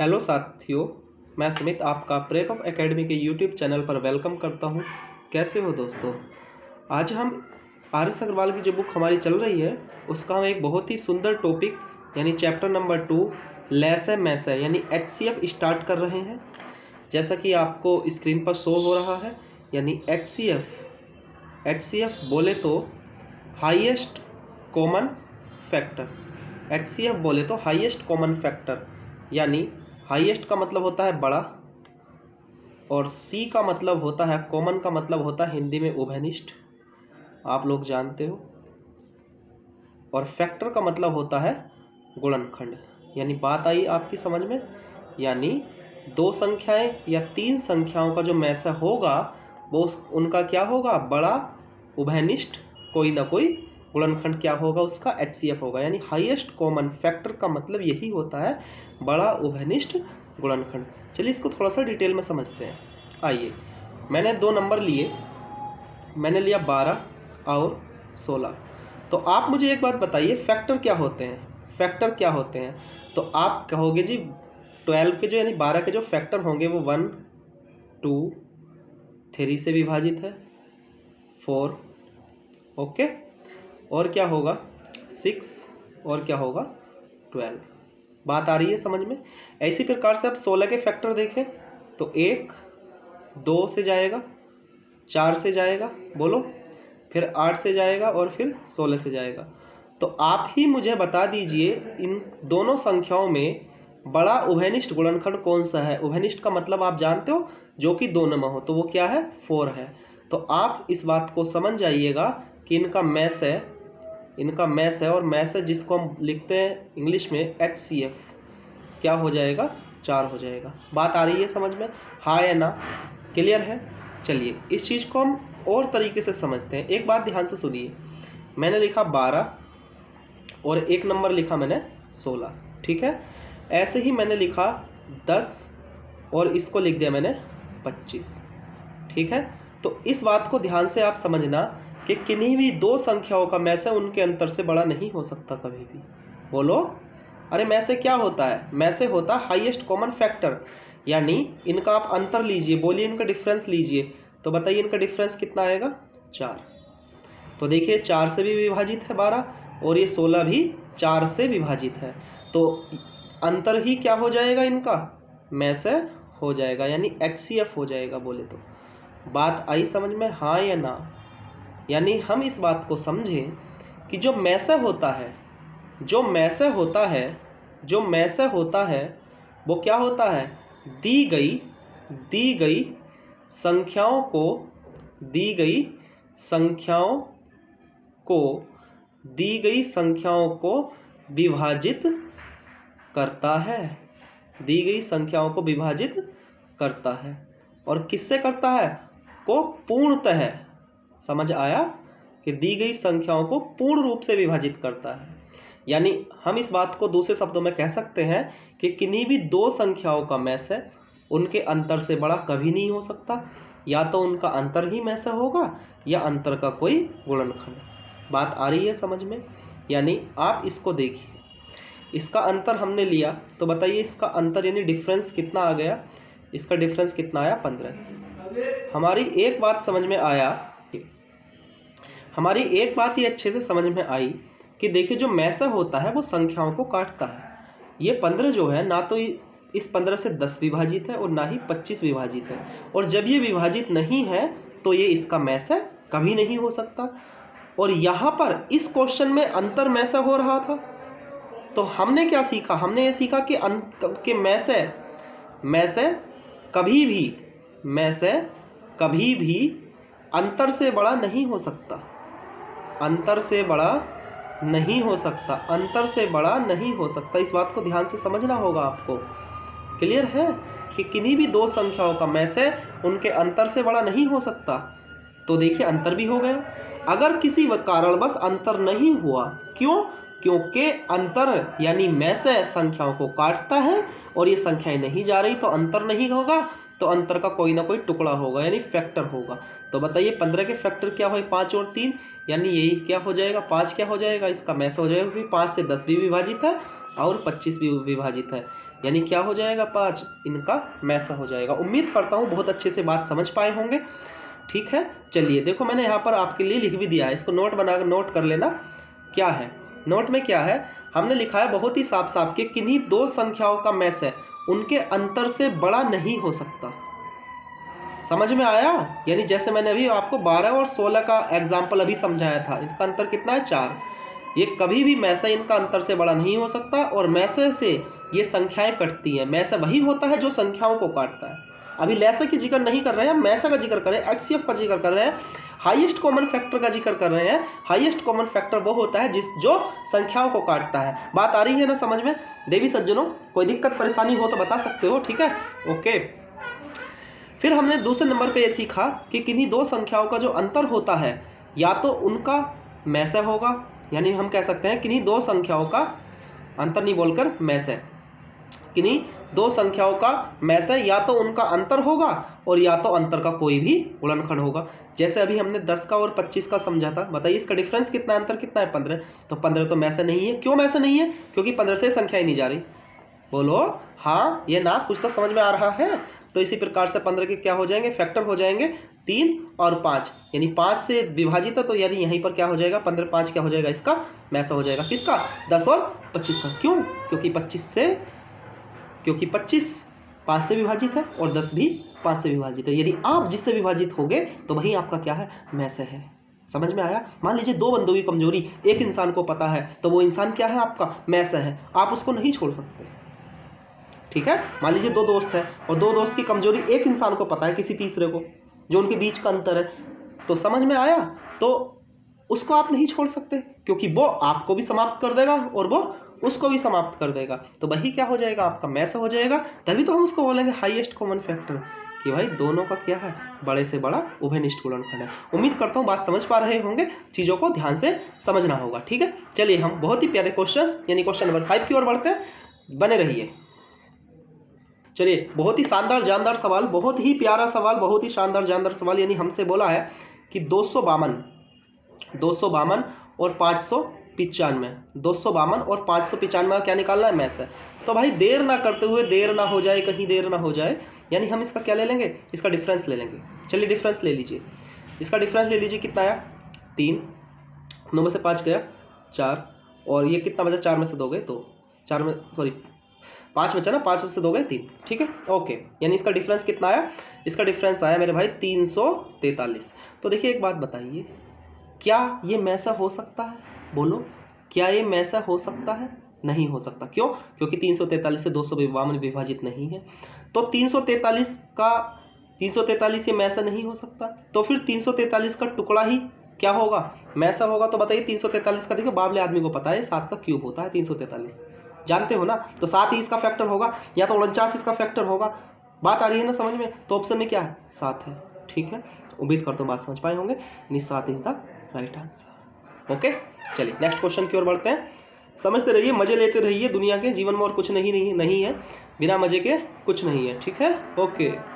Hello साथियों, मैं सुमित आपका प्रेप अप एकेडमी के यूट्यूब चैनल पर वेलकम करता हूं। कैसे हो दोस्तों? आज हम आर.एस. अग्रवाल की जो बुक हमारी चल रही है उसका हम एक बहुत ही सुंदर टॉपिक यानी चैप्टर नंबर 2 लेसे मैसे यानी HCF स्टार्ट कर रहे हैं। जैसा कि आपको स्क्रीन पर शो हो रहा है, यानी HCF बोले तो हाईएस्ट कॉमन फैक्टर। HCF बोले तो हाईएस्ट कॉमन फैक्टर, यानी हाईएस्ट का मतलब होता है बड़ा, और सी का मतलब होता है कॉमन का मतलब होता है हिंदी में उभयनिष्ठ, आप लोग जानते हो। और फैक्टर का मतलब होता है गुणनखंड। यानी बात आई आपकी समझ में? यानी दो संख्याएं या तीन संख्याओं का जो मैसा होगा वो उनका क्या होगा? बड़ा उभयनिष्ठ कोई ना कोई गुणनखंड क्या होगा? उसका HCF होगा। यानी हाईएस्ट कॉमन फैक्टर का मतलब यही होता है, बड़ा उभयनिष्ठ गुणनखंड। चलिए इसको थोड़ा सा डिटेल में समझते हैं। आइए, मैंने दो नंबर लिए, मैंने लिया 12 और 16। तो आप मुझे एक बात बताइए, फैक्टर क्या होते हैं? फैक्टर क्या होते हैं? तो आप कहोगे जी 12 के जो यानी 12 के जो फैक्टर होंगे वो 1 2 3 से विभाजित है, 4, ओके, और क्या होगा 6, और क्या होगा 12। बात आ रही है समझ में? ऐसी प्रकार से आप 16 के फैक्टर देखें तो 1 2 से जाएगा, 4 से जाएगा, बोलो, फिर 8 से जाएगा और फिर 16 से जाएगा। तो आप ही मुझे बता दीजिए इन दोनों संख्याओं में बड़ा उभयनिष्ठ गुणनखंड कौन सा है? उभयनिष्ठ का मतलब आप जानते हो, जो कि दोनों में हो, तो वो क्या है? 4 है। तो आप इस बात को समझ जाइएगा कि इनका मैस है, इनका मैस है, और मैस है जिसको हम लिखते हैं इंग्लिश में HCF, क्या हो जाएगा? 4 हो जाएगा। बात आ रही है समझ में? हाँ या ना? क्लियर है? चलिए इस चीज़ को हम और तरीके से समझते हैं। एक बात ध्यान से सुनिए, मैंने लिखा 12 और एक नंबर लिखा मैंने 16, ठीक है। ऐसे ही मैंने लिखा 10 और इसको लिख दिया मैंने 25, ठीक है। तो इस बात को ध्यान से आप समझना कि किन्हीं भी दो संख्याओं का मैसे उनके अंतर से बड़ा नहीं हो सकता कभी भी। बोलो, अरे मैसे क्या होता है? मैसे होता है हाईएस्ट कॉमन फैक्टर, यानी इनका आप अंतर लीजिए, बोलिए इनका डिफरेंस लीजिए, तो बताइए इनका डिफरेंस कितना आएगा? 4। तो देखिए 4 से भी विभाजित है 12, और ये 16 भी 4 से विभाजित है, तो अंतर ही क्या हो जाएगा? इनका मैसे हो जाएगा, यानी HCF हो जाएगा। बोले तो बात आई समझ में? हाँ या ना? यानी हम इस बात को समझें कि जो मैसे होता है, जो मैसे होता है, जो मैसे होता है वो क्या होता है? दी गई संख्याओं को, दी गई संख्याओं को, दी गई संख्याओं को विभाजित करता है, दी गई संख्याओं को विभाजित करता है। और किससे करता है? को पूर्णतः। समझ आया? कि दी गई संख्याओं को पूर्ण रूप से विभाजित करता है। यानी हम इस बात को दूसरे शब्दों में कह सकते हैं कि किन्हीं भी दो संख्याओं का मैसे उनके अंतर से बड़ा कभी नहीं हो सकता, या तो उनका अंतर ही मैसे होगा या अंतर का कोई गुणनखंड। बात आ रही है समझ में? यानी आप इसको देखिए, इसका अंतर हमने लिया, तो बताइए इसका अंतर यानी डिफरेंस कितना आ गया? इसका डिफरेंस कितना आया? 15। हमारी एक बात समझ में आया, हमारी एक बात ये अच्छे से समझ में आई कि देखिए जो मैसा होता है वो संख्याओं को काटता है। ये 15 जो है ना तो इस 15 से 10 विभाजित है और ना ही 25 विभाजित है, और जब ये विभाजित नहीं है तो ये इसका मैसा कभी नहीं हो सकता। और यहाँ पर इस क्वेश्चन में अंतर मैसा हो रहा था, तो हमने क्या सीखा? हमने ये सीखा कि मैसे कभी भी, मैसे कभी भी अंतर से बड़ा नहीं हो सकता, अंतर से बड़ा नहीं हो सकता, अंतर से बड़ा नहीं हो सकता। इस बात को ध्यान से समझना होगा आपको। क्लियर है कि किन्हीं भी दो संख्याओं का मैसे उनके अंतर से बड़ा नहीं हो सकता। तो देखिए अंतर भी हो गया। अगर किसी कारणवश अंतर नहीं हुआ, क्यों? क्योंकि अंतर यानी मैसे संख्याओं को काटता है और ये संख्याएं नहीं जा रही, तो अंतर नहीं होगा, तो अंतर का कोई ना कोई टुकड़ा होगा, यानी फैक्टर होगा। तो बताइए 15 के फैक्टर क्या हुए? 5 और 3, यानी यही क्या हो जाएगा? 5 क्या हो जाएगा? इसका मैसे हो जाएगा, क्योंकि 5 से 10 भी विभाजित है और 25 भी विभाजित है। यानी क्या हो जाएगा 5, इनका मैसा हो जाएगा। उम्मीद करता हूँ बहुत अच्छे से बात समझ पाए होंगे। ठीक है, चलिए देखो मैंने यहाँ पर आपके लिए लिख भी दिया है, इसको नोट बनाकर नोट कर लेना। क्या है नोट में, क्या है हमने लिखा है बहुत ही साफ साफ कि किन्हीं दो संख्याओं का मैस है, उनके अंतर से बड़ा नहीं हो सकता। समझ में आया? यानी जैसे मैंने अभी आपको 12 और 16 का एग्जाम्पल अभी समझाया था, इसका अंतर कितना है 4। ये कभी भी मैसा इनका अंतर से बड़ा नहीं हो सकता, और मैसे से ये संख्याएं कटती हैं। मैसा वही होता है जो संख्याओं को काटता है। अभी लैसे की जिक्र नहीं कर रहे हैं, मैसा का जिक्र कर रहे हैं, एचसीएफ का जिक्र कर रहे हैं, हाईएस्ट कॉमन फैक्टर का जिक्र कर रहे हैं। हाईएस्ट कॉमन फैक्टर वो होता है जो संख्याओं को काटता है। बात आ रही है ना समझ में? देवी सज्जनों, कोई दिक्कत परेशानी हो तो बता सकते हो। ठीक है, ओके। फिर हमने दूसरे नंबर पे ये सीखा कि किन्हीं दो संख्याओं का जो अंतर होता है, या तो उनका मैसे होगा, यानी हम कह सकते हैं किन्हीं दो संख्याओं का अंतर नहीं बोलकर मैसे, किन्हीं दो संख्याओं का मैसे या तो उनका अंतर होगा और या तो अंतर का कोई भी गुणनखंड होगा। जैसे अभी हमने 10 का और 25 का समझा था। बताइए इसका डिफरेंस कितना है, अंतर कितना है 15। तो 15 तो मैसे नहीं है। क्यों मैसे नहीं है? क्योंकि 15 से संख्या ही नहीं जा रही। बोलो हाँ, ये ना कुछ तो समझ में आ रहा है। तो इसी प्रकार से 15 के क्या हो जाएंगे, फैक्टर हो जाएंगे 3 और 5, यानी 5 से विभाजित है, तो यानी यहीं पर क्या हो जाएगा 15, 5 क्या हो जाएगा इसका मैसा हो जाएगा। किसका? 10 और 25 का। क्यों? क्योंकि 25 5 से विभाजित है और 10 भी 5 से विभाजित है। यदि आप जिससे विभाजित होगे तो वही आपका क्या है, मैसे है। समझ में आया? मान लीजिए दो बंदों की कमजोरी एक इंसान को पता है, तो वो इंसान क्या है आपका, मैसे है। आप उसको नहीं छोड़ सकते। ठीक है, मान लीजिए दो दोस्त हैं और दो दोस्त की कमजोरी एक इंसान को पता है, किसी तीसरे को, जो उनके बीच का अंतर है। तो समझ में आया? तो उसको आप नहीं छोड़ सकते, क्योंकि वो आपको भी समाप्त कर देगा और वो उसको भी समाप्त कर देगा। तो वही क्या हो जाएगा आपका, मैसा हो जाएगा। तभी तो हम उसको बोलेंगे हाईएस्ट कॉमन फैक्टर, कि भाई दोनों का क्या है, बड़े से बड़ा उभयनिष्ठ गुणनखंड है। उम्मीद करता हूँ बात समझ पा रहे होंगे, चीज़ों को ध्यान से समझना होगा। ठीक है, चलिए हम बहुत ही प्यारे क्वेश्चन यानी क्वेश्चन नंबर 5 की ओर बढ़ते हैं, बने रहिए। चलिए, बहुत ही शानदार जानदार सवाल, बहुत ही प्यारा सवाल, बहुत ही शानदार जानदार सवाल। यानी हमसे बोला है कि 252 और 595, 252 और 595 का क्या निकालना है, मैस है। तो भाई देर ना करते हुए, देर ना हो जाए, कहीं देर ना हो जाए, यानी हम इसका क्या ले लेंगे, इसका डिफरेंस ले लेंगे। चलिए डिफरेंस ले लीजिए, इसका डिफरेंस ले लीजिए। कितना आया 3, 9 में से 5 गया 4, और ये कितना बचा, 4 में से 2 गए 2, 4 में सॉरी 5 बचा ना, 5 में से 2 गए 3। ठीक है, ओके। यानी इसका डिफरेंस कितना आया, इसका डिफरेंस आया मेरे भाई 343। तो देखिए एक बात बताइए, क्या ये मैसा हो सकता है? बोलो, क्या ये मैसा हो सकता है? नहीं हो सकता। क्यों? क्योंकि 343 से 252 विभाजित नहीं है। तो 343 ये मैसा नहीं हो सकता। तो फिर 343 का टुकड़ा ही क्या होगा, मैसा होगा। तो बताइए 343 का, देखो बाबले आदमी को पता है 7 का क्यूब होता है 343, जानते हो ना। तो 7 ही इसका फैक्टर होगा, या तो 49 इसका फैक्टर होगा। बात आ रही है ना समझ में? तो ऑप्शन में क्या है, 7 है। ठीक है, उम्मीद करता हूँ बात समझ पाए होंगे। यानी 7 is the right answer. Okay, चलिए नेक्स्ट क्वेश्चन की ओर बढ़ते हैं। समझते रहिए, मजे लेते रहिए। दुनिया के जीवन में और कुछ नहीं है, बिना मजे के कुछ नहीं है। ठीक है, ओके।